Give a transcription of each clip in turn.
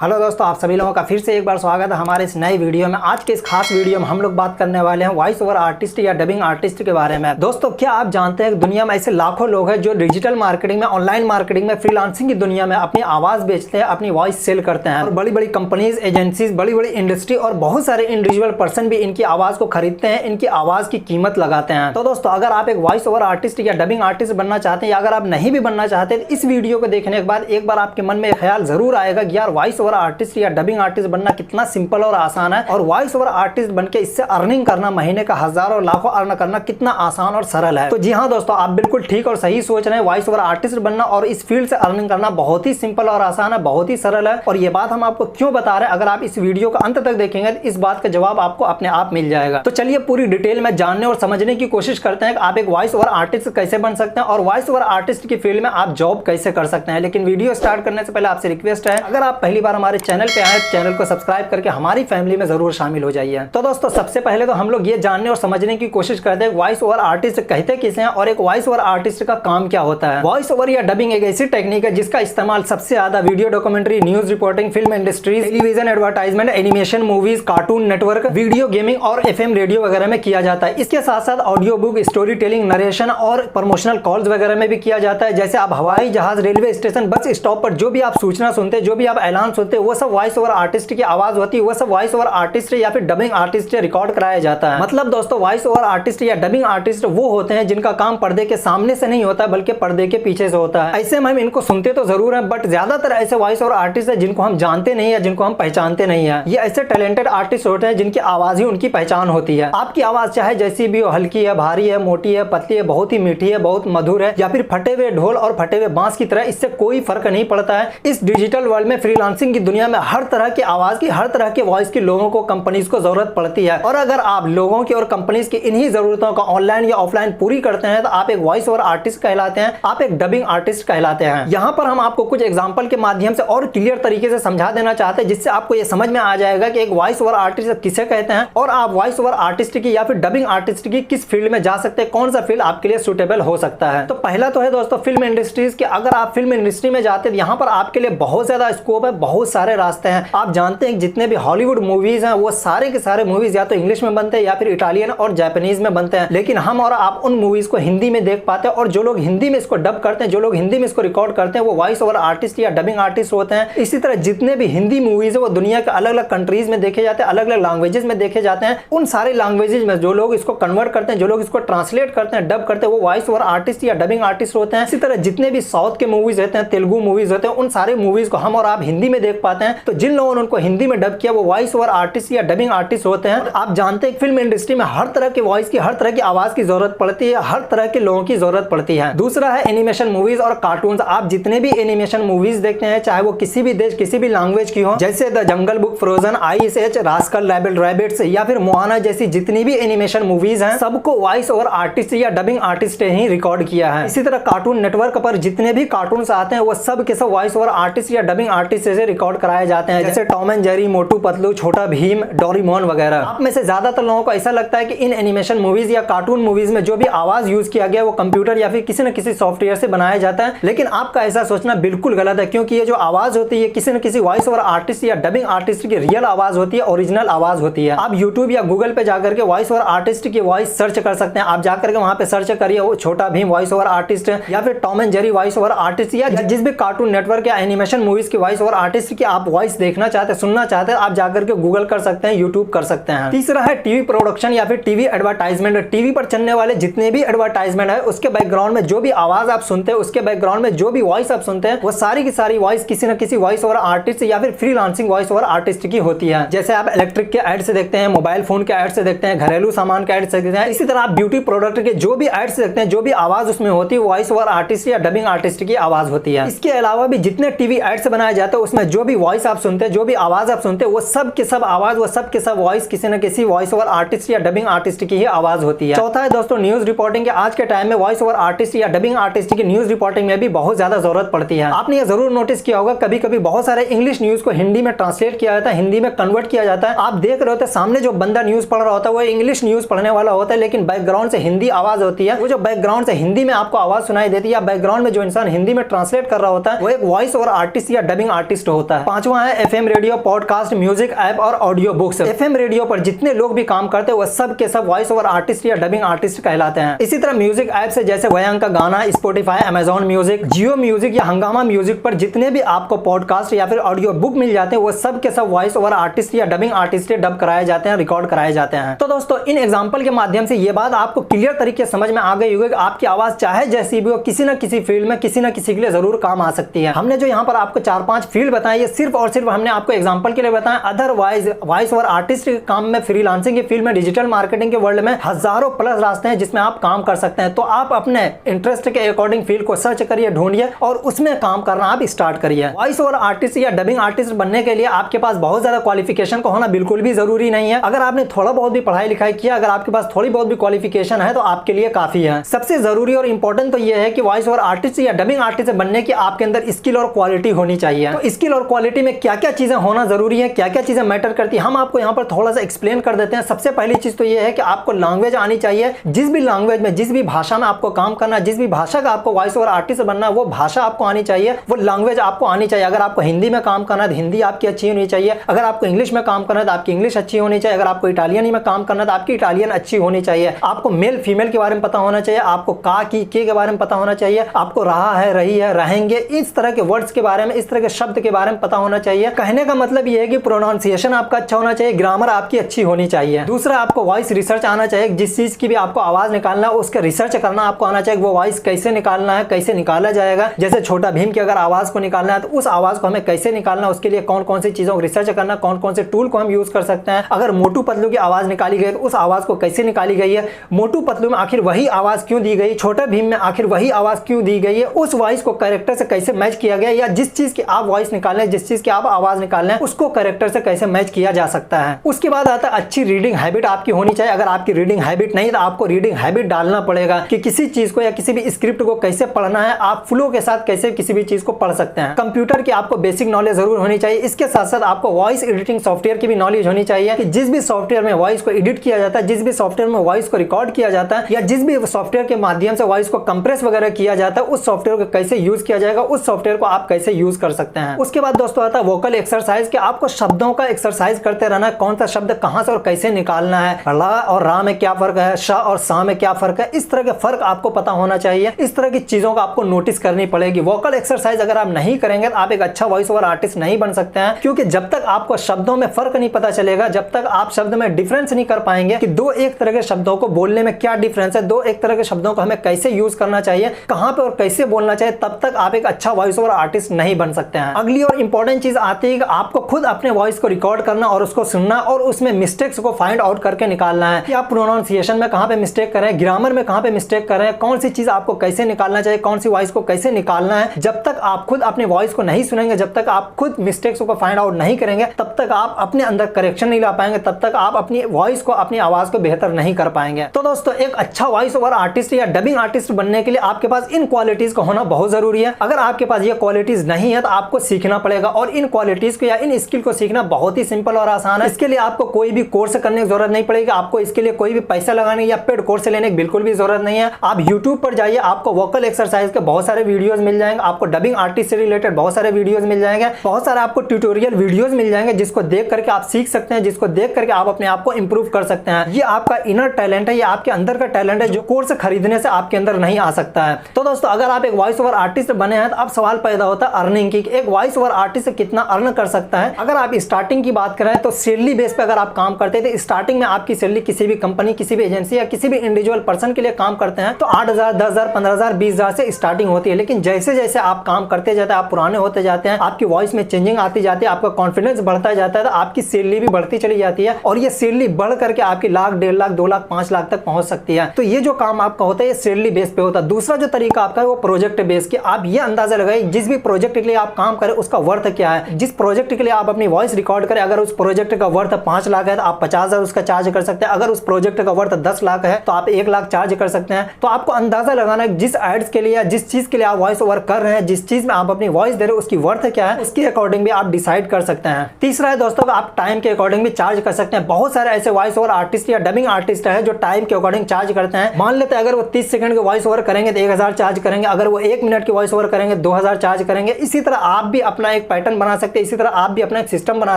Hello दोस्तों, आप सभी लोगों का फिर से एक बार स्वागत है हमारे इस नई वीडियो में। आज के इस खास वीडियो में हम लोग बात करने वाले हैं वॉइस ओवर आर्टिस्ट या डबिंग आर्टिस्ट के बारे में। दोस्तों, क्या आप जानते हैं कि दुनिया में ऐसे लाखों लोग हैं जो डिजिटल मार्केटिंग में, ऑनलाइन मार्केटिंग में, फ्रीलांसिंग की दुनिया में अपनी आवाज़ बेचते हैं, अपनी वॉइस सेल करते हैं। और बड़ी बड़ी कंपनीज, एजेंसीज, बड़ी बड़ी इंडस्ट्री और बहुत सारे इंडिविजुअल पर्सन भी इनकी आवाज़ को खरीदते हैं, इनकी आवाज़ की कीमत लगाते हैं। तो दोस्तों, अगर आप एक वॉइस ओवर आर्टिस्ट या डबिंग आर्टिस्ट बनना चाहते हैं या अगर आप नहीं भी बनना चाहते, तो इस वीडियो को देखने के बाद एक बार आपके मन में ख्याल जरूर आएगा कि यार वॉइस ओवर आर्टिस्ट या डबिंग आर्टिस्ट बनना कितना सिंपल और आसान है, और वॉइस ओवर आर्टिस्ट बनके इससे अर्निंग करना, महीने का हजारों लाखों अर्न करना कितना आसान और सरल है। तो जी हाँ दोस्तों, आप बिल्कुल ठीक और सही सोच रहे हैं। वॉइस ओवर आर्टिस्ट बनना और इस फील्ड से अर्निंग करना बहुत ही सिंपल और आसान है, बहुत ही सरल है। और ये बात हम आपको क्यों बता रहे हैं, अगर आप इस वीडियो का अंत तक देखेंगे तो इस बात का जवाब आपको अपने आप मिल जाएगा। तो चलिए पूरी डिटेल में जानने और समझने की कोशिश करते हैं कि आप एक वॉइस ओवर आर्टिस्ट कैसे बन सकते हैं और वॉइस ओवर आर्टिस्ट की फील्ड में आप जॉब कैसे कर सकते हैं। लेकिन वीडियो स्टार्ट करने से पहले आपसे रिक्वेस्ट है, अगर आप पहली बार हमारे चैनल पे आए, चैनल को सब्सक्राइब करके हमारी फैमिली में जरूर शामिल हो जाइए। तो दोस्तों, सबसे पहले तो हम लोग ये जानने और समझने की कोशिश करते हैं वॉइस ओवर आर्टिस्ट कहते किसे हैं और एक वॉइस ओवर आर्टिस्ट का काम क्या होता है। वॉइस ओवर या डबिंग एक ऐसी टेक्निक है जिसका इस्तेमाल सबसे ज्यादा video, documentary, news reporting, film industries, television advertisement, animation, movies, cartoon network, video gaming और FM रेडियो वगैरह में किया जाता है। इसके साथ साथ audio book, story telling, narration और प्रमोशनल कॉल्स वगैरह में भी किया जाता है। जैसे आप हवाई जहाज, रेलवे स्टेशन, बस स्टॉप पर जो भी आप सूचना सुनते हैं, जो भी आप ऐलान सुनते हैं, वो सब वॉइस ओवर आर्टिस्ट की आवाज होती है, वो सब वॉइस ओवर आर्टिस्ट या फिर डबिंग आर्टिस्ट से रिकॉर्ड कराया जाता है। मतलब दोस्तों, वॉइस ओवर आर्टिस्ट या डबिंग आर्टिस्ट वो होते हैं जिनका काम पर्दे के सामने से नहीं होता बल्कि पर्दे के पीछे से होता है। ऐसे में हम इनको सुनते तो जरूर हैं, बट ज्यादातर ऐसे वॉइस ओवर आर्टिस्ट है जिनको हम जानते नहीं है, जिनको हम पहचानते नहीं है। ये ऐसे टैलेंटेड आर्टिस्ट होते हैं जिनकी आवाज ही उनकी पहचान होती है। आपकी आवाज चाहे जैसी भी हो, हल्की है, भारी है, मोटी है, पतली है, बहुत ही मीठी है, बहुत मधुर है, या फिर फटे हुए ढोल और फटे हुए बांस की तरह, इससे कोई फर्क नहीं पड़ता है। इस डिजिटल वर्ल्ड में, फ्रीलांसिंग की दुनिया में हर तरह की आवाज की, हर तरह के वॉइस की लोगों को, कंपनीज को जरूरत पड़ती है। और अगर आप लोगों की और कंपनीज की इन्हीं जरूरतों का ऑनलाइन या ऑफलाइन पूरी करते हैं तो आप एक वॉइस ओवर आर्टिस्ट कहलाते हैं, आप एक डबिंग आर्टिस्ट कहलाते हैं। यहाँ पर हम आपको कुछ एग्जांपल के माध्यम से और क्लियर तरीके से समझा देना चाहते हैं, जिससे आपको यह समझ में आ जाएगा कि एक वॉइस ओवर आर्टिस्ट किसे कहते हैं और आप वॉइस ओवर आर्टिस्ट की या फिर डबिंग आर्टिस्ट की किस फील्ड में जा सकते हैं, कौन सा फील्ड आपके लिए सुटेबल हो सकता है। तो पहला तो है दोस्तों फिल्म इंडस्ट्रीज के। अगर आप फिल्म इंडस्ट्री में जाते हैं, यहाँ पर आपके लिए बहुत ज्यादा स्कोप है, बहुत सारे रास्ते हैं। आप जानते हैं जितने भी हॉलीवुड मूवीज हैं वो सारे के सारे मूवीज या तो इंग्लिश में बनते हैं या फिर इटालियन और जापानीज में बनते हैं, लेकिन हम और आप उन मूवीज को हिंदी में देख पाते हैं। और जो लोग हिंदी में इसको डब करते हैं, जो लोग हिंदी में इसको रिकॉर्ड करते हैं, वो वॉइस ओवर आर्टिस्ट या डबिंग आर्टिस्ट होते हैं। इसी तरह जितने भी हिंदी मूवीज है वो दुनिया के अलग अलग कंट्रीज में देखे जाते हैं, अलग अलग लैंग्वेजेस में देखे जाते हैं। उन सारे लैंग्वेजेस में जो लोग इसको कन्वर्ट करते हैं, जो लोग इसको ट्रांसलेट करते हैं, डब करते हैं, वो वॉइस ओवर आर्टिस्ट या डबिंग आर्टिस्ट होते हैं। इसी तरह जितने भी साउथ के मूवीज रहते हैं, तेलुगु मूवीज होते हैं, उन सारे मूवीज को हम और आप हिंदी में देख पाते हैं। तो जिन लोगों ने उनको हिंदी में डब किया वो वॉइस ओवर आर्टिस्ट या डबिंग आर्टिस्ट होते हैं। आप जानते हैं फिल्म इंडस्ट्री में हर तरह के वॉइस की, हर तरह की आवाज की जरूरत पड़ती है, हर तरह के लोगों की जरूरत पड़ती है। दूसरा है एनिमेशन मूवीज और कार्टून्स। आप जितने भी एनिमेशन मूवीज देखते हैं, चाहे वो किसी भी देश, किसी भी लैंग्वेज की हो, जैसे the jungle book, frozen, ice age, rascal, rabbits या फिर मोआना जैसी जितनी भी एनिमेशन मूवीज हैं, सबको वॉइस ओवर आर्टिस्ट या डबिंग आर्टिस्ट ही रिकॉर्ड किया है। इसी तरह कार्टून नेटवर्क पर जितने भी कार्टून्स आते हैं वो सब के सब वॉइस ओवर आर्टिस्ट या डबिंग आर्टिस्ट से रिकॉर्ड कराए जाते हैं, जैसे Tom and Jerry, Motu Patlu, छोटा भीम, डोरेमोन वगैरह। आप में से ज्यादातर लोगों को ऐसा लगता है कि इन एनिमेशन मूवीज या कार्टून मूवीज में जो भी आवाज यूज किया गया वो कंप्यूटर या फिर किसी न किसी सॉफ्टवेयर से बनाया जाता है, लेकिन आपका ऐसा सोचना बिल्कुल गलत है, क्योंकि ये जो आवाज होती है किसी न किसी वॉइस ओवर आर्टिस्ट या डबिंग आर्टिस्ट की रियल आवाज होती है, ओरिजिनल आवाज होती है। आप यूट्यूब या गूगल पे जाकर के वॉइस ओवर आर्टिस्ट की वॉइस सर्च कर सकते हैं। आप जाकर के वहां पे सर्च करिए वो छोटा भीम वॉइस ओवर आर्टिस्ट या फिर Tom and Jerry voice over artist या जिस भी कार्टून नेटवर्क या एनिमेशन मूवीज की वॉइस ओवर आर्टिस्ट की आप वॉइस देखना चाहते हैं, सुनना चाहते हैं, आप जाकर के गूगल कर सकते हैं, यूट्यूब कर सकते हैं। तीसरा है टीवी प्रोडक्शन या फिर टीवी एडवर्टाइजमेंट। टीवी पर चलने वाले जितने भी एडवर्टाइजमेंट है उसके बैकग्राउंड में जो भी आवाज आप सुनते हैं, उसके बैकग्राउंड में जो भी वॉइस आप सुनते हैं, वो सारी की सारी वॉइस किसी न किसी वॉइस ओवर आर्टिस्ट या फिर फ्रीलांसिंग वॉइस ओवर आर्टिस्ट की होती है। जैसे आप इलेक्ट्रिक के एड से देखते हैं, मोबाइल फोन के एड से देखते हैं, घरेलू सामान के एड से देखते हैं। इसी तरह आप ब्यूटी प्रोडक्ट के जो भी एड से देखते हैं, जो भी आवाज उसमें होती है वॉइस ओवर आर्टिस्ट या डबिंग आर्टिस्ट की आवाज होती है। इसके अलावा भी जितने टीवी एड से बनाए जाते हैं उसमें जो भी वॉइस आप सुनते हैं, जो भी आवाज आप सुनते हैं, वो सब के सब आवाज, वो सब के सब वॉइस किसी न किसी वॉइस ओवर आर्टिस्ट या डबिंग आर्टिस्ट की ही आवाज होती है। चौथा है दोस्तों न्यूज रिपोर्टिंग। आज के टाइम में वॉइस ओवर आर्टिस्ट या डबिंग आर्टिस्ट की न्यूज रिपोर्टिंग में भी बहुत ज्यादा जरूरत पड़ती है। आपने ये जरूर नोटिस किया होगा, कभी कभी बहुत सारे इंग्लिश न्यूज को हिंदी में ट्रांसलेट किया जाता है, हिंदी में कन्वर्ट किया जाता है। आप देख रहे होते हैं सामने जो बंदा न्यूज पढ़ रहा होता है वो इंग्लिश न्यूज पढ़ने वाला होता है, लेकिन बैकग्राउंड से हिंदी आवाज होती है। वो जो बैकग्राउंड से हिंदी में आपको आवाज सुनाई देती है, या बैकग्राउंड में जो इंसान हिंदी में ट्रांसलेट कर रहा होता है, वो एक वॉइस ओवर आर्टिस्ट या डबिंग आर्टिस्ट होता है। होता है। पांचवा है FM radio, podcast, music app और ऑडियो बुक्स। FM रेडियो पर जितने लोग भी काम करते हैं वह सब के सब वॉइस ओवर आर्टिस्ट या डबिंग आर्टिस्ट कहलाते हैं। इसी तरह म्यूजिक ऐप से जैसे वयांक का गाना, स्पॉटिफाई, अमेजॉन म्यूजिक, जियो म्यूजिक या हंगामा म्यूजिक पर जितने भी आपको पॉडकास्ट या फिर ऑडियो बुक मिल जाते हैं वो सब के सब वॉइस ओवर आर्टिस्ट या डबिंग आर्टिस्ट डब कराए जाते हैं, रिकॉर्ड कराए जाते हैं। तो दोस्तों इन एग्जांपल के माध्यम से ये बात आपको क्लियर तरीके से समझ में आ गई होगी कि आपकी आवाज चाहे जैसी भी हो, किसी न किसी फील्ड में किसी न किसी के लिए जरूर काम आ सकती है। हमने जो यहाँ पर आपको 4-5 फील्ड बताए ये सिर्फ और सिर्फ हमने आपको एग्जांपल के लिए बताया। अदरवाइज वॉइस ओवर आर्टिस्ट के काम में, फ्रीलांसिंग के फील्ड में, डिजिटल मार्केटिंग के वर्ल्ड में हजारों प्लस रास्ते हैं जिसमें आप काम कर सकते हैं। तो आप अपने इंटरेस्ट के अकॉर्डिंग फील्ड को सर्च करिए, ढूंढिए और उसमें काम करना आप स्टार्ट करिए। वॉइस ओवर आर्टिस्ट या डबिंग आर्टिस्ट बनने के लिए आपके पास बहुत ज्यादा क्वालिफिकेशन का होना बिल्कुल भी जरूरी नहीं है। अगर आपने थोड़ा बहुत भी पढ़ाई लिखाई किया, अगर आपके पास थोड़ी बहुत भी क्वालिफिकेशन है तो आपके लिए काफी है। सबसे जरूरी और इंपॉर्टेंट तो यह है कि वॉइस ओवर आर्टिस्ट या डबिंग आर्टिस्ट बनने की आपके अंदर स्किल और क्वालिटी होनी चाहिए। तो स्किल और क्वालिटी में क्या क्या चीजें होना जरूरी है, क्या क्या चीजें मैटर करती है, हम आपको यहाँ पर थोड़ा सा एक्सप्लेन कर देते हैं। सबसे पहली चीज तो यह है कि आपको लैंग्वेज आनी चाहिए। जिस भी लैंग्वेज में, जिस भी भाषा में आपको काम करना है, जिस भी भाषा का आपको वॉइस ओवर आर्टिस्ट बनना है वो भाषा आपको आनी चाहिए, वो लैंग्वेज आपको आनी चाहिए। अगर आपको हिंदी में काम करना है तो हिंदी आपकी अच्छी होनी चाहिए। अगर आपको इंग्लिश में काम करना है तो आपकी इंग्लिश अच्छी होनी चाहिए। अगर आपको इटालियन में काम करना है तो आपकी इटालियन अच्छी होनी चाहिए। आपको मेल फीमेल के बारे में पता होना चाहिए, आपको का की के बारे में पता होना चाहिए, आपको रहा है, रही है, रहेंगे, इस तरह के वर्ड्स के बारे में, इस तरह के शब्द के बारे में पता होना चाहिए। कहने का मतलब यह है कि प्रोनाउंसिएशन आपका अच्छा होना चाहिए, ग्रामर आपकी अच्छी होनी चाहिए। दूसरा, आपको वॉइस रिसर्च आना चाहिए। जिस चीज की भी आपको आवाज निकालना है उसका रिसर्च करना आपको आना चाहिए। वो वॉइस कैसे निकालना है, कैसे निकाला जाएगा। जैसे छोटा भीम की अगर आवाज को निकालना है तो उस आवाज को हमें कैसे निकालना है, उसके लिए कौन कौन सी चीजों को रिसर्च करना, कौन कौन से टूल को हम यूज कर सकते हैं। अगर मोटू पतलू की आवाज निकाली गई तो उस आवाज को कैसे निकाली गई है, मोटू पतलू में आखिर वही आवाज क्यों दी गई, छोटा भीम में आखिर वही आवाज क्यों दी गई है, उस वॉइस को कैरेक्टर से कैसे मैच किया गया, या जिस चीज की आप वॉइस निकालने, जिस चीज की आप आवाज निकालने उसको कैरेक्टर से कैसे मैच किया जा सकता है। उसके बाद आता है अच्छी रीडिंग हैबिट आपकी होनी चाहिए। अगर आपकी रीडिंग हैबिट नहीं तो आपको रीडिंग हैबिट डालना पड़ेगा कि किसी चीज को या किसी भी स्क्रिप्ट को कैसे पढ़ना है, आप फ्लो के साथ कैसे किसी भी चीज को पढ़ सकते हैं। कंप्यूटर की आपको बेसिक नॉलेज जरूर होनी चाहिए। इसके साथ साथ आपको वॉइस एडिटिंग सॉफ्टवेयर की भी नॉलेज होनी चाहिए कि जिस भी सॉफ्टवेयर में वॉइस को एडिट किया जाता है, जिस भी सॉफ्टवेयर में वॉइस को रिकॉर्ड किया जाता है, या जिस भी सॉफ्टवेयर के माध्यम से वॉइस को कंप्रेस वगैरह किया जाता है, उस सॉफ्टवेयर को कैसे यूज किया जाएगा, उस सॉफ्टवेयर को आप कैसे यूज कर सकते हैं। उसके बाद दोस्तों आता है वोकल एक्सरसाइज कि आपको शब्दों का एक्सरसाइज करते रहना है। कौन सा शब्द कहां से और कैसे निकालना है, ला और रा में क्या फर्क है, शा और सा में क्या फर्क है, इस तरह के फर्क आपको पता होना चाहिए। इस तरह की चीजों का आपको नोटिस करनी पड़ेगी। वोकल एक्सरसाइज अगर आप नहीं करेंगे तो आप एक अच्छा वॉइस ओवर आर्टिस्ट नहीं बन सकते हैं, क्योंकि जब तक आपको शब्दों में फर्क नहीं पता चलेगा, जब तक आप शब्द में डिफरेंस नहीं कर पाएंगे कि दो एक तरह के शब्दों को बोलने में क्या डिफरेंस है, दो एक तरह के शब्दों को हमें कैसे यूज करना चाहिए, कहां पे और कैसे बोलना चाहिए, तब तक आप एक अच्छा वॉइस ओवर आर्टिस्ट नहीं बन सकते हैं। अगली और इंपॉर्टेंट चीज आती है कि आपको खुद अपने वॉइस को रिकॉर्ड करना और उसको सुनना और उसमें मिस्टेक्स को फाइंड आउट करके निकालना है कि आप प्रोनाउंसिएशन में कहां पे मिस्टेक कर रहे हैं, ग्रामर में कहां पे मिस्टेक कर रहे हैं, कौन सी चीज आपको कैसे निकालना चाहिए, कौन सी वॉइस को कैसे निकालना है। जब तक आप खुद अपने वॉइस को नहीं सुनेंगे, जब तक आप खुद मिस्टेक्स को फाइंड आउट नहीं करेंगे, तब तक आप अपने अंदर करेक्शन नहीं ला पाएंगे, तब तक आप अपनी वॉइस को, अपनी आवाज को बेहतर नहीं कर पाएंगे। तो दोस्तों एक अच्छा वॉइस ओवर आर्टिस्ट या डबिंग आर्टिस्ट बनने के लिए आपके पास इन क्वालिटीज का होना बहुत जरूरी है। अगर आपके पास ये क्वालिटीज नहीं है तो आपको सीखना पड़ेगा, और इन क्वालिटीज को या इन स्किल को सीखना बहुत ही सिंपल और आसान है। इसके लिए आपको कोई भी कोर्स करने की जरूरत नहीं पड़ेगी, आपको इसके लिए कोई भी पैसा लगाने या पेड कोर्स लेने की बिल्कुल भी जरूरत नहीं है। आप यूट्यूब पर जाइए, आपको वोकल एक्सरसाइज के बहुत सारे वीडियोस मिल जाएंगे, आपको डबिंग आर्टिस्ट से रिलेटेड बहुत सारे वीडियोस मिल जाएंगे, बहुत सारे आपको ट्यूटोरियल वीडियोस मिल जाएंगे जिसको देख करके आप सीख सकते हैं, जिसको देख करके आप अपने आप को इंप्रूव कर सकते हैं। ये आपका इनर टैलेंट है, ये आपके अंदर का टैलेंट है जो कोर्स खरीदने से आपके अंदर नहीं आ सकता है। तो दोस्तों अगर आप एक वॉइस ओवर आर्टिस्ट बने हैं तो अब सवाल पैदा होता है अर्निंग की, एक वॉइस ओवर आर्टिस्ट कितना अर्न कर सकता है। अगर आप स्टार्टिंग की बात करें तो सैलरी बेस पे अगर आप काम करते थे, स्टार्टिंग में आपकी सैलरी किसी भी कंपनी, किसी भी एजेंसी या किसी भी इंडिविजुअल पर्सन के लिए काम करते हैं तो 8,000, 10,000, 15,000, 20,000 से स्टार्टिंग होती है। लेकिन जैसे जैसे आप काम करते जाते हैं, आप पुराने होते जाते हैं, आपकी वॉइस में चेंजिंग आती जाती है, आपका कॉन्फिडेंस बढ़ता जाता है, तो आपकी सैलरी भी बढ़ती चली जाती है, और ये सैलरी बढ़ करके आपकी लाख, 1.5 लाख, 2 लाख, 5 लाख तक पहुंच सकती है। तो ये जो काम आपका होता है ये सैलरी बेस पे होता है। दूसरा जो तरीका आपका है वो प्रोजेक्ट बेस के। आप ये अंदाजा लगाइए जिस भी प्रोजेक्ट के लिए आप काम करें उसका वर्थ क्या है। जिस प्रोजेक्ट के लिए आप अपनी वॉइस रिकॉर्ड करें, अगर उस प्रोजेक्ट का वर्थ 5 लाख है तो आप 50,000 उसका चार्ज कर सकते हैं। अगर उस प्रोजेक्ट का वर्थ 10 लाख है तो आप 1 लाख चार्ज कर सकते हैं। तो आपको अंदाजा लगाना है जिस एड्स के लिए या जिस चीज के लिए आप वॉइस ओवर कर रहे हैं, जिस चीज में आप अपनी वॉइस दे रहे हो उसकी वर्थ क्या है, उसके अकॉर्डिंग भी आप डिसाइड कर सकते हैं। तीसरा है दोस्तों आप टाइम के अकॉर्डिंग भी चार्ज कर सकते हैं। बहुत सारे ऐसे वॉइस ओवर आर्टिस्ट या डबिंग आर्टिस्ट है जो टाइम के अकॉर्डिंग चार्ज करते हैं। मान लेते हैं अगर वो 30 सेकंड के वॉइस ओवर करेंगे तो 1,000 चार्ज करेंगे, अगर वो 1 मिनट की वॉइस ओवर करेंगे 2,000 चार्ज करेंगे। इसी तरह आप भी अपना एक पैटर्न बना सकते हैं। इसी तरह आप भी अपना एक सिस्टम बना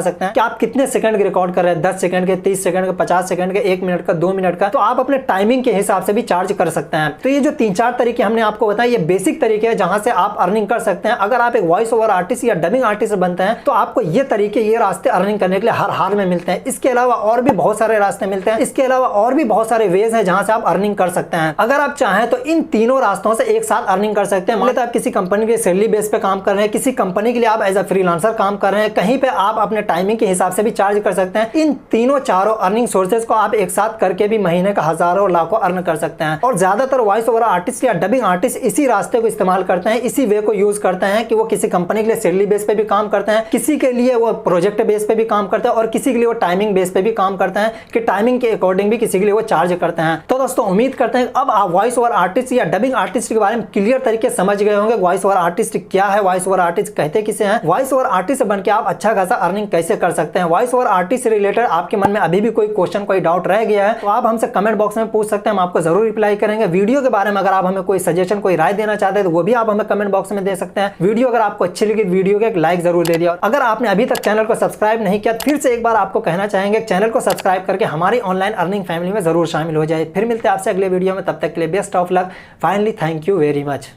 सकते हैं कि आप कितने सेकंड की रिकॉर्ड कर रहे हैं, 10 सेकंड के, 30 सेकंड के, 50 सेकंड के, 1 मिनट का, 2 मिनट का, तो आप अपने टाइमिंग के हिसाब से भी चार्ज कर सकते हैं। तो ये जो 3-4 तरीके हमने आपको बताए, ये बेसिक तरीके हैं जहां से आप अर्निंग कर सकते हैं। अगर आप एक वॉइस ओवर आर्टिस्ट या डबिंग आर्टिस्ट बनते हैं तो आपको ये तरीके, ये रास्ते अर्निंग करने के लिए हर हाल में मिलते हैं। इसके अलावा और भी बहुत सारे रास्ते मिलते हैं, इसके अलावा और भी बहुत सारे वेज हैं जहां से आप अर्निंग कर सकते हैं। अगर आप चाहें तो इन तीनों रास्तों से एक साथ अर्निंग कर सकते हैं। मान लेते हैं आप किसी कंपनी के सैलरी बेस पे काम कर रहे हैं, किसी कंपनी के लिए आप एज अ फ्रीलांसर काम कर रहे हैं, कहीं पे आप अपने टाइमिंग के हिसाब से भी चार्ज कर सकते हैं। इन तीनों चारों अर्निंग सोर्सेज को आप एक साथ करके भी महीने का हजारों लाखों अर्न कर सकते हैं। और ज्यादातर वॉइस ओवर आर्टिस्ट या डबिंग आर्टिस्ट इसी रास्ते को इस्तेमाल करते हैं, इसी वे को यूज करते हैं कि वो किसी कंपनी के लिए सैलरी बेस पे भी काम करते हैं, किसी के लिए वो प्रोजेक्ट बेस पे भी काम करते हैं और किसी के लिए वो टाइमिंग बेस पे भी काम करते हैं कि टाइमिंग के अकॉर्डिंग भी किसी के लिए वो चार्ज करते हैं। तो दोस्तों उम्मीद करते हैं अब आप वॉइस ओवर आर्टिस्ट या डबिंग आर्टिस्ट के बारे में क्लियर तरीके समझ गए होंगे। वॉइस ओवर आर्टिस्ट क्या है, वॉइस ओवर आर्टिस्ट कहते किसे हैं, वॉइस ओवर आर्टिस्ट बन के आप अच्छा खासा अर्निंग कैसे कर सकते हैं। वॉइस ओवर आर्टिस्ट से रिलेटेड आपके मन में अभी भी कोई क्वेश्चन, कोई डाउट रह गया है तो आप हमसे कमेंट बॉक्स में पूछ सकते हैं, हम आपको जरूर रिप्लाई करेंगे। वीडियो के बारे में अगर आप हमें कोई सजेशन, कोई राय देना चाहते हैं तो वो भी आप हमें कमेंट बॉक्स में दे सकते हैं। वीडियो अगर आपको अच्छी लगी, वीडियो को एक लाइक जरूर दे दिया। अगर आपने अभी तक चैनल को सब्सक्राइब नहीं किया, फिर से एक बार आपको कहना चाहेंगे चैनल को सब्सक्राइब करके हमारी ऑनलाइन अर्निंग फैमिली में जरूर शामिल हो जाए। फिर मिलते हैं आपसे अगले वीडियो में, तब तक के लिए best of luck. Finally thank you very much.